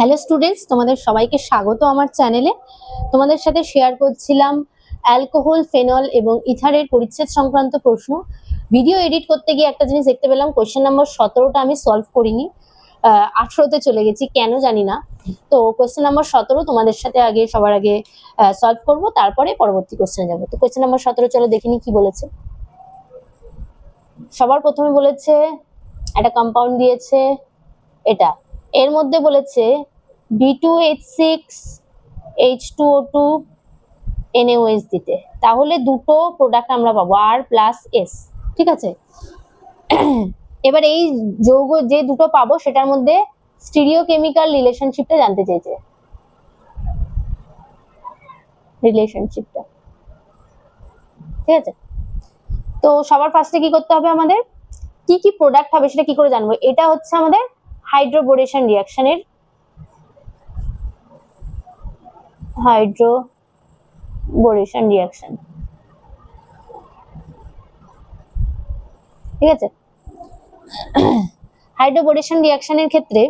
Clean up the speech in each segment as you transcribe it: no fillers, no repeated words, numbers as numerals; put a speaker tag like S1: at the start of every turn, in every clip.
S1: Hello students, তোমাদের সবাইকে স্বাগত আমার চ্যানেলে। তোমাদের সাথে শেয়ার করছিলাম অ্যালকোহল, ফেনল এবং ইথারের পরিচ্ছেদ সংক্রান্ত প্রশ্ন। ভিডিও এডিট করতে গিয়ে একটা জিনিস দেখতে পেলাম, কোয়েশ্চেন নাম্বার 17টা আমি সলভ করিনি, 18তে চলে গেছি, কেন জানি না। তো কোয়েশ্চেন নাম্বার 17 তোমাদের সাথে সবার আগে সলভ করব, তারপরে পরবর্তী কোয়েশ্চেনে যাবো। তো কোয়েশ্চেন নাম্বার 17 চলো দেখিনি কি বলেছে। সবার প্রথমে বলেছে একটা কম্পাউন্ড দিয়েছে, এটা এর মধ্যে বলেছে B2H6H2O2 NaOH দিতে, তাহলে দুটো প্রোডাক্ট আমরা পাবো R+S, ঠিক আছে। এবার এই যৌগ যে দুটো পাবো সেটার মধ্যে স্টিরিওকেমিক্যাল রিলেশনশিপটা জানতে চেয়েছে, রিলেশনশিপটা, ঠিক আছে। তো সবার ফার্স্টে কি করতে হবে, আমাদের কি কি প্রোডাক্ট হবে সেটা কি করে জানবো। এটা হচ্ছে আমাদের হাইড্রোবোরেশন রিঅ্যাকশনের রিঅ্যাকশন, ঠিক আছে। হাইড্রোবোরেশন রিঅ্যাকশনের ক্ষেত্রে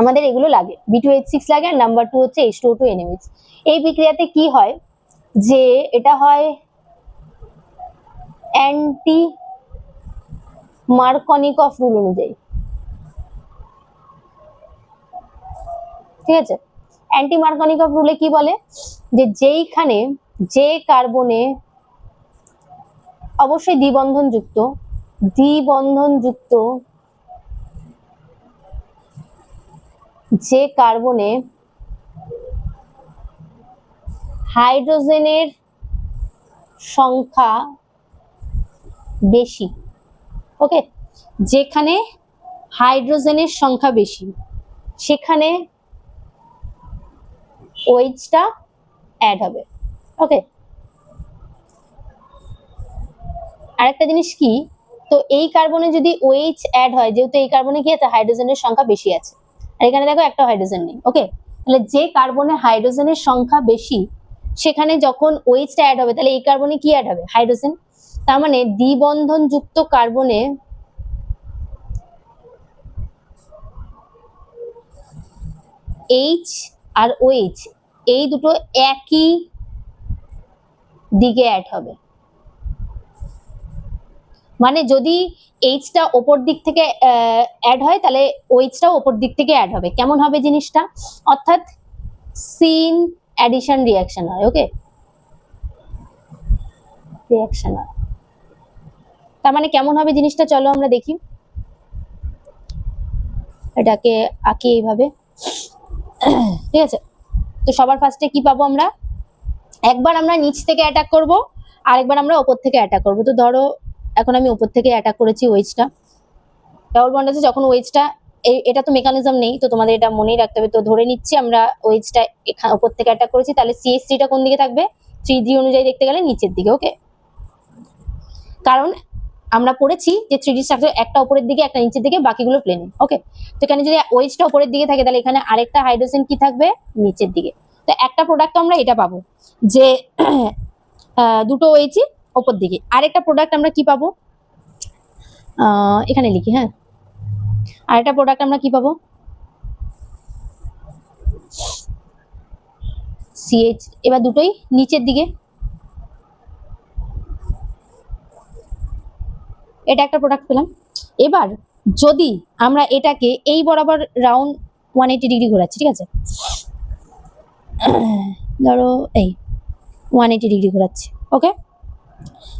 S1: আমাদের এগুলো লাগে, B2H6 লাগে, আর নাম্বার 2 হচ্ছে H2O2 NaOH। এই বিক্রিয়াতে কি হয় যে এটা হয় অ্যান্টি মার্কনিকফ রুল অনুযায়ী, ঠিক আছে। অ্যান্টি মার্কনিকফ রুলে কি বলে যে যেইখানে যে কার্বনে অবশ্যই দ্বিবন্ধন যুক্ত যে কার্বনে হাইড্রোজেনের সংখ্যা বেশি, ওকে, যেখানে হাইড্রোজেনের সংখ্যা বেশি সেখানে ওএইচটা অ্যাড হবে, ওকে। আরেকটা জিনিস কি, তো এই কার্বনে যদি OH অ্যাড হয়, যেহেতু এই কার্বনে কি আছে, হাইড্রোজেনের সংখ্যা বেশি আছে, আর এখানে দেখো একটা হাইড্রোজেন নেই, ওকে। তাহলে যে কার্বনে হাইড্রোজেনের সংখ্যা বেশি সেখানে যখন OH-টা অ্যাড হবে, তাহলে এই কার্বনে কি অ্যাড হবে, হাইড্রোজেন। তার মানে দ্বিবন্ধন যুক্ত কার্বনে H আর OH এই দুটো একই দিকে অ্যাড হবে। মানে যদি H-টা ওপর দিক থেকে অ্যাড হয়, তাহলে OH-টাও ওপর দিক থেকে অ্যাড হবে। কেমন হবে জিনিসটা, অর্থাৎ সিন অ্যাডিশন রিঅ্যাকশন হয়, ওকে, রিঅ্যাকশন হয়। তার মানে কেমন হবে জিনিসটা, চলো আমরা দেখি। এটাকে আঁকি এইভাবে, ঠিক আছে। তো সবার ফার্স্টে কি পাবো আমরা, একবার আমরা নিচ থেকে অ্যাটাক করব, আরেকবার আমরা ওপর থেকে অ্যাটাক করব। তো ধরো এখন আমি ওপর থেকে অ্যাটাক করেছি OH-টা, ডাবল বন্ড আছে, যখন OH-টা এটা তো মেকানিজম নেই, তো তোমাদের এটা মনেই রাখতে হবে। তো ধরে নিচ্ছি আমরা OH-টা এখানে ওপর থেকে অ্যাটাক করেছি, তাহলে CH3-টা কোন দিকে থাকবে, 3D অনুযায়ী দেখতে গেলে নিচের দিকে, ওকে। কারণ আমরা পড়েছি যে 3D স্ট্রাকচার একটা উপরের দিকে একটা নিচের দিকে, বাকিগুলো প্লেনে, ওকে। তো এখানে যদি OH-টা উপরের দিকে থাকে, তাহলে এখানে আরেকটা হাইড্রোজেন কি থাকবে, নিচের দিকে। তো একটা প্রোডাক্ট আমরা এটা পাবো যে দুটো OH ওপর দিকে। আরেকটা প্রোডাক্ট আমরা কি পাবো, এখানে লিখি, হ্যাঁ, আরেকটা প্রোডাক্ট আমরা কি পাবো, CH, এবার দুটোই নিচের দিকে, এটা একটা প্রোডাক্ট পেলাম। এবার যদি আমরা এটাকে এই বরাবর রাউন্ড 180 ডিগ্রি ঘোরাচ্ছি, ঠিক আছে, ধরো এই 180 ডিগ্রি ঘোরাচ্ছি, ওকে।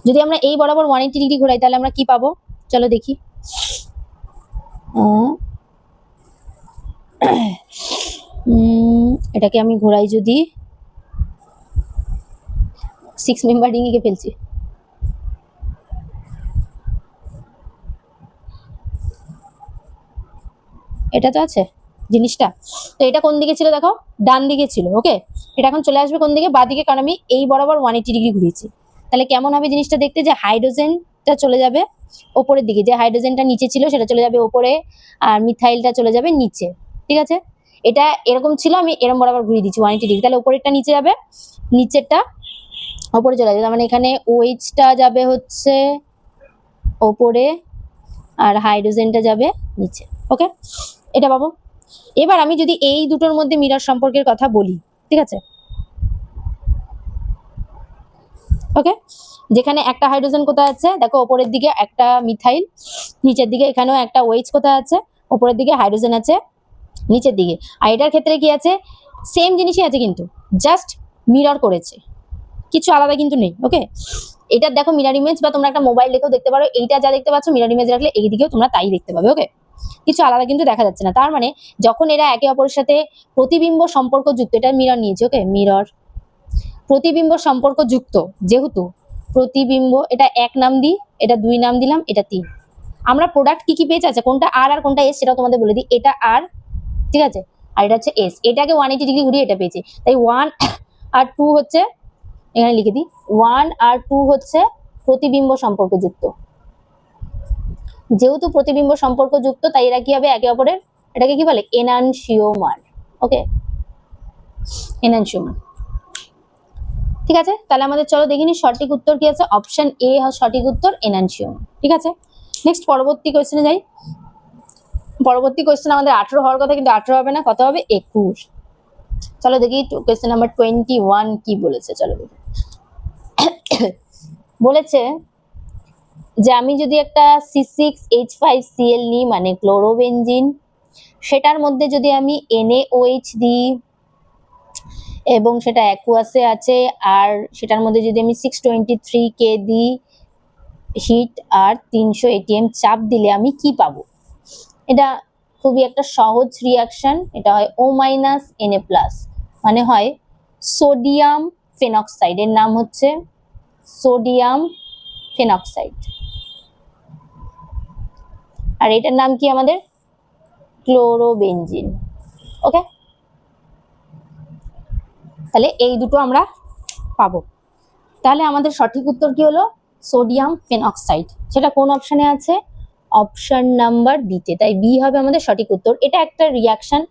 S1: যদি আমরা এই বরাবর 180 ডিগ্রি ঘোরাই, তাহলে আমরা কি পাবো, চলো দেখি। এটাকে আমি ঘোরাই, যদি 6 মেম্বার রিং এঁকে ফেলছি, এটা তো আছে জিনিসটা। তো এটা কোন দিকে ছিল, দেখো ডান দিকে ছিল, ওকে। এটা এখন চলে আসবে কোন দিকে, বাঁ দিকে, কারণ আমি এই বরাবর 180 ডিগ্রি ঘুরিয়েছি। তাহলে কেমন হবে জিনিসটা দেখতে, যে হাইড্রোজেনটা চলে যাবে ওপরের দিকে, যে হাইড্রোজেনটা নিচে ছিল সেটা চলে যাবে ওপরে, আর মিথাইলটা চলে যাবে নিচে, ঠিক আছে। এটা এরকম ছিল, আমি এরকম বরাবর ঘুরিয়ে দিচ্ছি 180 ডিগ্রি, তাহলে উপরেরটা নিচে যাবে, নিচেরটা ওপরে চলে যাবে। তার মানে এখানে OH-টা যাবে হচ্ছে ওপরে, আর হাইড্রোজেনটা যাবে নিচে, ওকে। এটা পাবো। এবার আমি যদি এই দুটোর মধ্যে মিরর সম্পর্কের কথা বলি, ঠিক আছে, ওকে, যেখানে একটা হাইড্রোজেন কোথায় আছে দেখো, ওপরের দিকে একটা মিথাইল, নিচের দিকে এখানেও একটা OH কোথায় আছে, ওপরের দিকে হাইড্রোজেন আছে, নিচের দিকে। আর এটার ক্ষেত্রে কি আছে, সেম জিনিসই আছে, কিন্তু জাস্ট মিরর করেছে, কিছু আলাদা কিন্তু নেই। ওকে, এটা দেখো মিরর ইমেজ, বা তোমরা একটা মোবাইল দেখেও দেখতে পারো, এইটা যা দেখতে পাচ্ছ মিরর ইমেজ রাখলে এই দিকেও তোমরা তাই দেখতে পাবে। ওকে, কিছু আলাদা কিন্তু দেখা যাচ্ছে না। তার মানে যখন এরা একে অপরের সাথে প্রতিবিম্ব সম্পর্ক যুক্ত, এটা মিরর নিয়েছে, ওকে, মিরর প্রতিবিম্ব সম্পর্ক যুক্ত, যেহেতু প্রতিবিম্ব, এটা 1 নাম দিই, এটা 2 নাম দিলাম, এটা 3। আমরা প্রোডাক্ট কি কি পেজ আছে, কোনটা আর আর কোনটা এস সেটাও তোমাদের বলে দিই। এটা আর, ঠিক আছে, আর এটা হচ্ছে এস। এটাকে 180 ডিগ্রি ঘুরিয়ে এটা পেয়েছে, তাই 1 আর 2 হচ্ছে, এখানে লিখে দিই, 1 আর 2 হচ্ছে প্রতিবিম্ব সম্পর্ক যুক্ত। যেহেতু প্রতিবিম্ব সম্পর্ক যুক্ত, তাই এরা কি হবে একে অপরের, এটাকে কি বলে, এনানসিওমার। ওকে, এনানসিওমার। ঠিক আছে, তাহলে আমাদের চলো দেখিনি সঠিক উত্তর কি আছে, অপশন এ সঠিক উত্তর, এনানসিওমার। ঠিক আছে, নেক্সট পরবর্তী কোশ্চেনে যাই। পরবর্তী কোশ্চেন আমাদের 18 হওয়ার কথা, কিন্তু 18 হবে না, কত হবে, 21। চলো দেখি কোশ্চেন নাম্বার 21 কি বলেছে, চলো দেখি। বলেছে যে আমি যদি একটা C6H5Cl নিই, মানে ক্লোরোবেনজিন, সেটার মধ্যে যদি আমি NaOH দিই এবং সেটা অ্যাকুয়াসে আছে, আর সেটার মধ্যে যদি আমি 623K দিই হিট আর 300 ATM চাপ দিলে আমি কি পাবো। এটা খুবই একটা সহজ রিয়াকশন, এটা হয় O- Na+, মানে হয় সোডিয়াম ফেনক্সাইড, এর নাম হচ্ছে সোডিয়াম ফেনক্সাইড, আর এটার নাম কি আমাদের ক্লোরোবেনজিন। ওকে, তাহলে এই দুটো আমরা পাবো। তাহলে আমাদের সঠিক উত্তর কি হলো, সোডিয়াম ফেনক্সাইড। সেটা কোন অপশনে আছে, অপশন নাম্বার বিতে, তাই বি হবে আমাদের সঠিক উত্তর। এটা একটা রিয়াকশন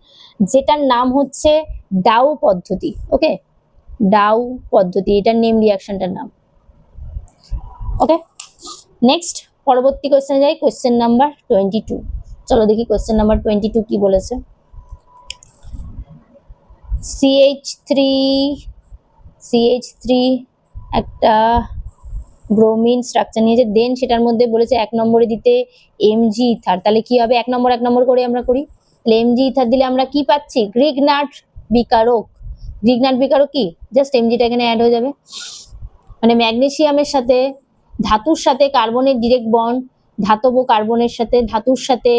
S1: যেটার নাম হচ্ছে ডাউ পদ্ধতি। ওকে, ডাউ পদ্ধতি, এটার নেম রিয়াকশনটার নাম। ওকে, নেক্সট পরবর্তী কোশ্চেনে যাই, কোশ্চেন নাম্বার 22। চলো দেখি কোশ্চেন নাম্বার 22 কি বলেছে। CH3 একটা ব্রোমিন স্ট্রাকচার নিয়েছে, দেন সেটার মধ্যে বলেছে 1 নম্বরে দিতে Mg ইথার। তাহলে কি হবে, 1 নম্বর করে আমরা করি, তাহলে Mg ইথার দিলে আমরা কি পাচ্ছি, গ্রিগনার্ড বিকারক। গ্রিগনার্ড বিকারক কি, জাস্ট Mgটা এখানে অ্যাড হয়ে যাবে, মানে ম্যাগনেসিয়ামের সাথে ধাতুর সাথে কার্বনের ডিরেক্ট বন্ড, ধাতব কার্বনের সাথে ধাতুর সাথে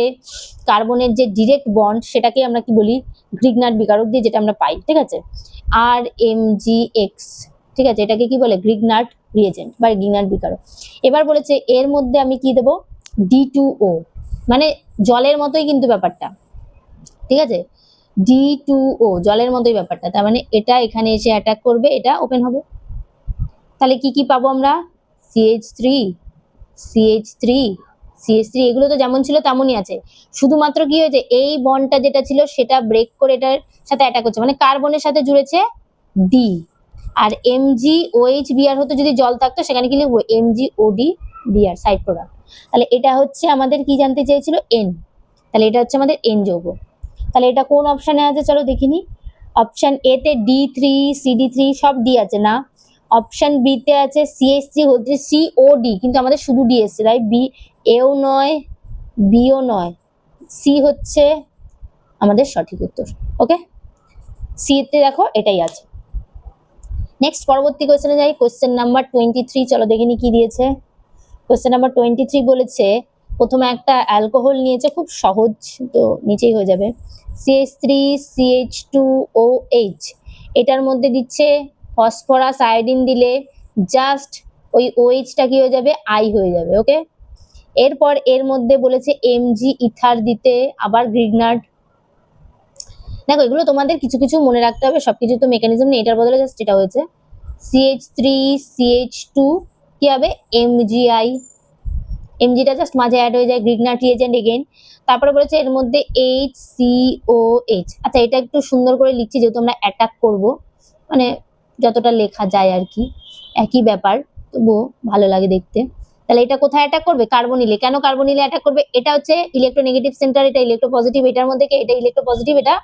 S1: কার্বনের যে ডিরেক্ট বন্ড, সেটাকে আমরা কি বলি, গ্রিগনার্ড বিকারক দিয়ে যেটা আমরা পাই। ঠিক আছে, RMgX, ঠিক আছে, এটাকে কি বলে, গ্রিগনার্ড রিয়েজেন্ট বা গ্রিগনার্ড বিকারক। এবার বলেছে এর মধ্যে আমি কি দেবো, D2O, মানে জলের মতোই কিন্তু ব্যাপারটা, ঠিক আছে, D2O জলের মতোই ব্যাপারটা, তার মানে এটা এখানে এসে অ্যাটাক করবে, এটা ওপেন হবে। তাহলে কি কি পাবো আমরা, CH3 এগুলো তো যেমন ছিল তেমনই আছে, শুধুমাত্র কি হয়েছে, এই বন্ডটা যেটা ছিল সেটা ব্রেক করে এটার সাথে অ্যাটাক করছে, মানে কার্বনের সাথে জুড়েছে D, আর MgOH-Br হতো যদি জল থাকতো, সেখানে কি লিখবো, MgOD-Br সাইড প্রোডাক্ট। তাহলে এটা হচ্ছে আমাদের কি জানতে চেয়েছিল, N, তাহলে এটা হচ্ছে আমাদের N যৌগ। তাহলে এটা কোন অপশনে আছে, চলো দেখিনি। অপশন এ তে D3 CD3 সব D আছে না, অপশন বি তে আছে CH3 হচ্ছে COD, কিন্তু আমাদের শুধু D এসছে, তাই বি এও নয় বিও নয়, সি হচ্ছে আমাদের সঠিক উত্তর। ওকে, সি তে দেখো এটাই আছে। নেক্সট পরবর্তী কোশ্চেনে যাই, কোশ্চেন নাম্বার 23। চলো দেখিনি কি দিয়েছে। কোশ্চেন নাম্বার 23 বলেছে, প্রথমে একটা অ্যালকোহল নিয়েছে, খুব সহজ, তো নিচেই হয়ে যাবে, CH3CH2OH, এটার মধ্যে দিচ্ছে ফসফরাস আয়োডিন, দিলে জাস্ট ওই OH-টা কি হয়ে যাবে, আই হয়ে যাবে। ওকে, এরপর এর মধ্যে বলেছে Mg ইথার দিতে, আবার গ্রিগনার্ড। দেখো এগুলো তোমাদের কিছু কিছু মনে রাখতে হবে, সবকিছু তো মেকানিজম নেই, এটার বদলে জাস্ট এটা হয়েছে CH3CH2 কি হবে, MgI, Mgটা জাস্ট মাঝে অ্যাড হয়ে যায়, গ্রিগনার্ড রিয়েজেন্ট এগেইন। তারপরে বলেছে এর মধ্যে HCOH। আচ্ছা, এটা একটু সুন্দর করে লিখছি যেহেতু আমরা অ্যাটাক করব, মানে যতটা লেখা যায় আর কি, একই ব্যাপার, তবুও ভালো লাগে দেখতে। তাহলে এটা কোথায় অ্যাটাক করবে? কার্বনিলে। কেন কার্বনিলে অ্যাটাক করবে? এটা হচ্ছে ইলেকট্রোনেগেটিভ সেন্টার, এটা ইলেকট্রোপজিটিভ, এটার মধ্যে কি এটা ইলেকট্রোপজিটিভ, এটা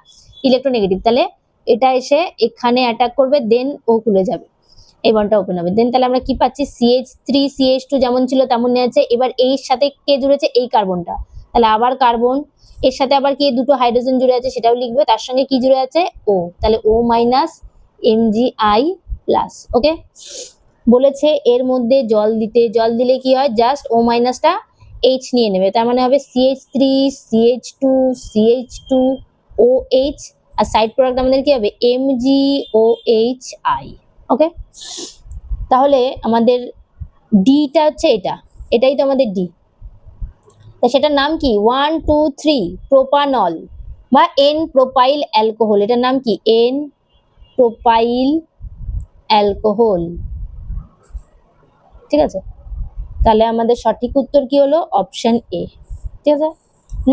S1: ইলেকট্রোনেগেটিভ, তাহলে এটা এসে এখানে অ্যাটাক করবে, দেন ও খুলে যাবে, এই বন্ডটা ওপেন হবে। দেন তাহলে আমরা কি পাচ্ছি? CH3 CH2 যেমন ছিল তেমনই আছে। এবার এর সাথে কে জুড়েছে? এই কার্বনটা, তাহলে আবার কার্বন, এর সাথে আবার কি দুটো হাইড্রোজেন জুড়ে আছে সেটাও লিখবে, তার সঙ্গে কি জুড়ে আছে? ও, তাহলে O মাইনাস Mgi প্লাস। ওকে, বলেছে এর মধ্যে জল দিতে, জল দিলে কি হয়? জাস্ট O মাইনাসটা H নিয়ে নেবে, তার মানে হবে CH3 CH2 CH2 OH, আর সাইড প্রোডাক্ট আমাদের কি হবে? MgOHI। ওকে, তাহলে আমাদের ডিটা হচ্ছে এটা, এটাই তো আমাদের ডি। তা সেটার নাম কি? 1 2 3 প্রোপানল বা এন প্রোপাইল অ্যালকোহল। এটার নাম কি? N propyl alcohol. ঠিক আছে, তাহলে আমাদের সঠিক উত্তর কি হলো? Option A. ঠিক আছে,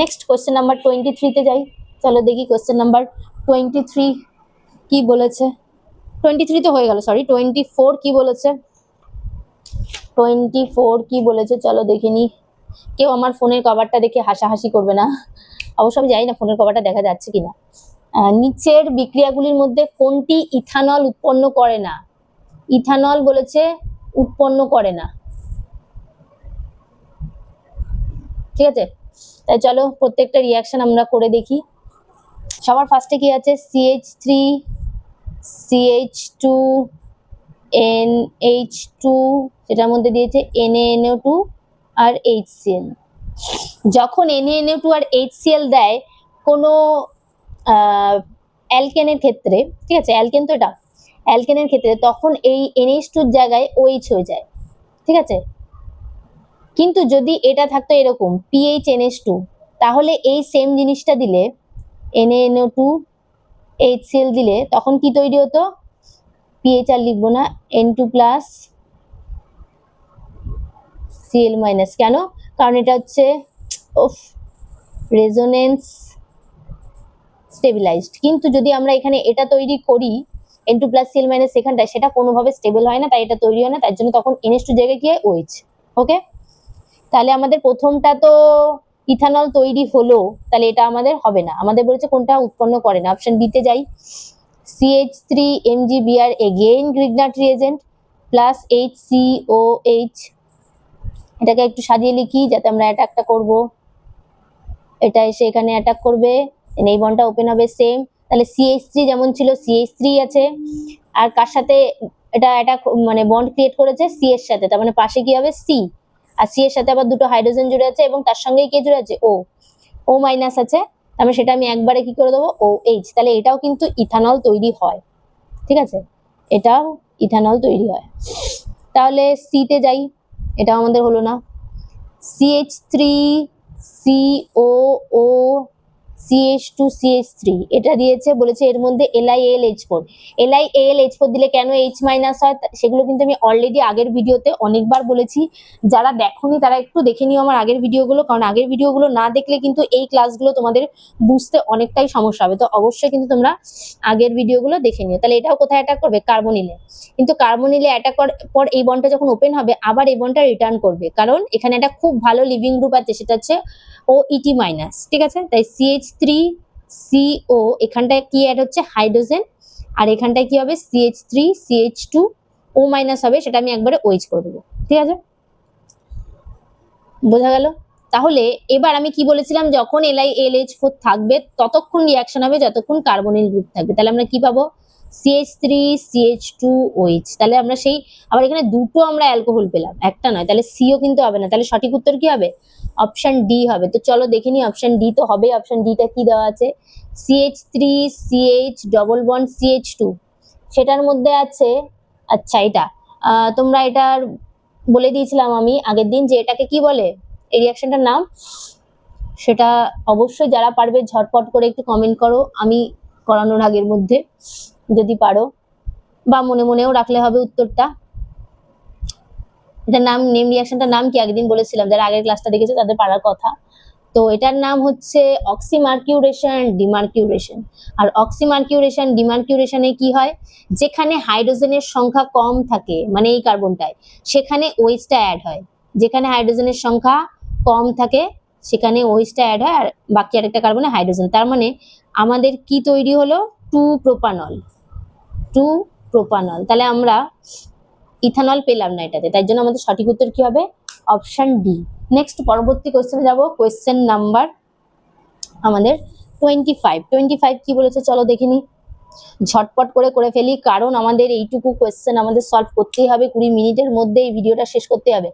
S1: নেক্সট কোয়েশ্চেন নাম্বার 23 তে যাই। চলো দেখি কোয়েশ্চেন নাম্বার 23 কি বলেছে। 23 তো হয়ে গেল, সরি 24 কি বলেছে? 24 কি বলেছে চলো দেখে নি। কেউ আমার ফোনের কভারটা দেখে হাসাহাসি করবে না, অবশ্য আমি জানি না ফোনের কভারটা দেখা যাচ্ছে কিনা। নিচের বিক্রিয়াগুলির মধ্যে কোনটি ইথানল উৎপন্ন করে না? ইথানল বলেছে উৎপন্ন করে না। ঠিক আছে, তাই চলো প্রত্যেকটা রিয়াকশন আমরা করে দেখি। সবার ফার্স্টে কি আছে? CH3 CH2 NH2, সেটার মধ্যে দিয়েছে NaNO2 আর HCl। যখন NaNO2 আর HCl দেয় কোনো অ্যালকেনের ক্ষেত্রে, ঠিক আছে, অ্যালকেন তো এটা, অ্যালকেনের ক্ষেত্রে তখন এই NH2 এর জায়গায় OH হয়ে যায়। ঠিক আছে, কিন্তু যদি এটা থাকতো এরকম PHNH2, তাহলে এই সেম জিনিসটা দিলে NaNO2 HCl দিলে তখন কি তৈরি হতো? PH আর লিখবো না, N2 প্লাস Cl মাইনাস। কেন? কারণ এটা হচ্ছে রেজোনেন্স স্টেবিলাইজড। কিন্তু যদি আমরা এখানে এটা তৈরি করি N2 প্লাস Cl মাইনাস সেখানটায়, সেটা কোনোভাবে স্টেবল হয় না, তাই এটা তৈরি হয় না, তার জন্য তখন NH2 জায়গায় কি হয়? OH। ওকে, তাহলে আমাদের প্রথমটা তো ইথানল তৈরি হলো, তাহলে এটা আমাদের হবে না। আমাদের বলেছে কোনটা উৎপন্ন করে না। অপশন বি তে যাই। CH3MgBr again Grignard reagent plus HCOH। এটাকে একটু সাজিয়ে লিখি যাতে আমরা অ্যাটাকটা করব। এটা এসে এখানে অ্যাটাক করবে, এই বন্ডটা ওপেন হবে সেম। তাহলে CH3 যেমন ছিল CH3 আছে, আর কার সাথে এটা অ্যাটাক মানে বন্ড ক্রিয়েট করেছে? C এর সাথে, তার মানে পাশে কি হবে? C, আর C এর সাথে আবার দুটো হাইড্রোজেন জুড়ে আছে এবং তার সঙ্গেই কে জুড়ে আছে? O মাইনাস আছে, তার মানে সেটা আমি একবারে কি করে দেবো? OH। তাহলে এটাও কিন্তু ইথানল তৈরি হয়। ঠিক আছে, এটাও ইথানল তৈরি হয়। তাহলে সি তে যাই, এটাও আমাদের হলো না। CH3COO CH2CH3 এটা দিয়েছে, বলেছে এর মধ্যে LiAlH4। LiAlH4 দিলে কেন H মাইনাস হয় সেগুলো কিন্তু আমি অলরেডি আগের ভিডিওতে অনেকবার বলেছি। যারা দেখোনি তারা একটু দেখে নিও আমার আগের ভিডিওগুলো, কারণ আগের ভিডিওগুলো না দেখলে কিন্তু এই ক্লাসগুলো তোমাদের বুঝতে অনেকটাই সমস্যা হবে। তো অবশ্যই কিন্তু তোমরা আগের ভিডিওগুলো দেখে নিও। তাহলে এটাও কোথায় অ্যাটাক করবে? কার্বনিলে। কিন্তু কার্বনিলে অ্যাটাক করার পর এই বন্ডটা যখন ওপেন হবে আবার এই বন্ডটা রিটার্ন করবে, কারণ এখানে একটা খুব ভালো লিভিং গ্রুপ আছে, সেটা হচ্ছে OET মাইনাস। ঠিক আছে, তাই CH3CO এখানটায় কি অ্যাড হচ্ছে? হাইড্রোজেন, আর এখানটায় কি হবে? CH3CH2O মাইনাস হবে, সেটা আমি একবারে OH করে দেবো। ঠিক আছে, বোঝা গেল? তাহলে এবার আমি কি বলেছিলাম? যখন LiAlH4 থাকবে ততক্ষণ রিয়াকশন হবে যতক্ষণ কার্বনিল গ্রুপ থাকবে। তাহলে আমরা কি পাবো? CH3CH2OH। তাহলে আমরা সেই আবার এখানে দুটো আমরা অ্যালকোহল পেলাম, একটা নয়, তাহলে সিও কিন্তু হবে না। তাহলে সঠিক উত্তর কি হবে? অপশন ডি হবে। তো চলো দেখে নি, অপশন ডি তো হবে। অপশন ডিটা কি দেওয়া আছে? CH3CH ডবল বন্ড CH2, সেটার মধ্যে আছে, আচ্ছা এটা তোমরা এটার বলে দিয়েছিলাম আমি আগের দিন যে এটাকে কি বলে, এই রিয়াকশনটার নাম, সেটা অবশ্যই যারা পারবে ঝটপট করে একটু কমেন্ট করো আমি করানোর আগের মধ্যে, যদি পারো, বা মনে মনেও রাখলে হবে উত্তরটা। এটার নাম, নেম রিয়াকশনটার নাম কি আগের দিন বলেছিলাম, যারা আগের ক্লাসটা দেখেছে তাদের পারার কথা। তো এটার নাম হচ্ছে অক্সিমার্কিউরেশন ডিমার্কিউরেশন। আর অক্সিমার্কিউরেশন ডিমার্কিউরেশনে কি হয়? যেখানে হাইড্রোজেনের সংখ্যা কম থাকে, মানে এই কার্বনটায়, সেখানে OH টা অ্যাড হয়। যেখানে হাইড্রোজেনের সংখ্যা কম থাকে সেখানে ওএইচটা অ্যাড হয় আর বাকি আরেকটা কার্বনে হাইড্রোজেন। তার মানে আমাদের কি তৈরি হলো? 2 প্রোপানল। তাহলে আমরা ইথানল পেলাম না এটাতে, তাই জন্য আমাদের সঠিক উত্তর কি হবে? Option D. নেক্সট পরবর্তী কোশ্চেনে যাব। কোশ্চেন নাম্বার আমাদের 25 কি বলেছে চলো দেখে নি। ঝটপট করে ফেলি, কারণ আমাদের এইটুকু কোয়েশ্চেন আমাদের সলভ করতেই হবে, 20 মিনিটের মধ্যে এই ভিডিওটা শেষ করতে হবে।